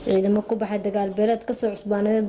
ciidamo ku baxay dagaal beeleed ka soo cusbaanada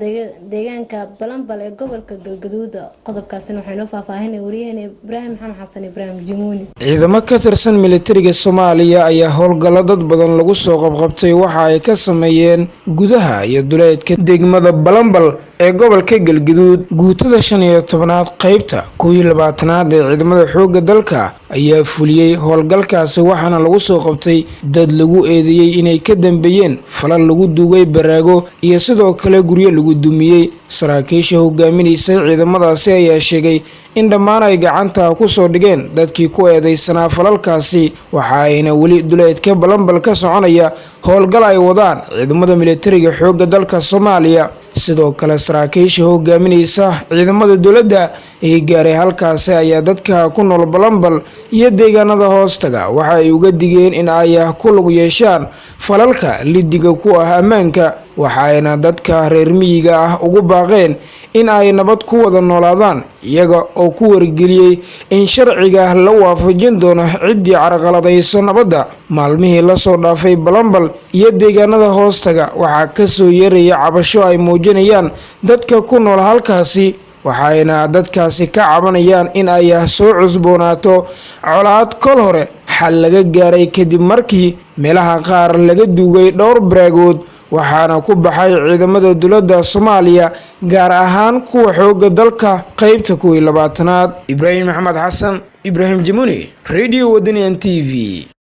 deegaanka Balanbal ee gobolka Galgaduud qodobkaasina waxay noo faahfaahinay wariyeen Ibraahim Maxamed Xasan Ibraahim Jimuuni ciidamo ka tirsan militariga Soomaaliya ayaa howlgalo dad badan lagu soo qabqabtay waxa ay ka sameeyeen gudaha iyo duleedka degmada Balanbal ee gobolka Galgaduud guutada 15aad qaybta 22aad ee ciidamada xoogga dalka ayaa fuliyay howlgalkaasi waxaana lagu soo qabtay dad lagu eedeeyay inay ka dambeeyeen falal lagu duugay baraago iyo sidoo kale guryo lagu dumiyay saraakiisha hogaaminaysa ciidamadaasi ayaa sheegay in dhammaan ay gacanta ku soo dhigeen dadkii ku eedeysanaa falalkaasi waxa ayna wali duleedka Balanbal ka soconaya howlgal ay wadaan ciidamada militariga xoogga dalka Soomaaliya sidoo kale saraakiisha hogaaminaysa ciidamada dawladda ee gaaray halkaas ayaa dadka ku nool Balanbal iyo deegaanada hoostaga waxa ay uga digeen in ay ku lug yeeshaan falalka lidiga ku ah ammaanka waxayna dadka reer miyiga ah ugu baaqeen in ay nabad ku wada noolaadaan iyaga oo ku wargeliyay in sharciga la waafajin doono cidii carqaladayso nabadda maalmihii la soo dhaafay Balanbal iyo deegaanada hoostaga waxa ka soo yeeraya cabasho ay muujinayaan dadka ku nool halkaasi waxayna dadkaasi ka cabanayaan in ay soo cusboonaato colaad kol hore xal laga gaaray kadib markii meelaha qaar laga duugay dhowr baraagood waxaana ku baxay ciidamada dawladda Soomaaliya gaar ahaan kuwa xoogga dalka qaybta 22aad Ibraahim Maxamed Xasan Ibraahim Jimuuni Radio Wadani TV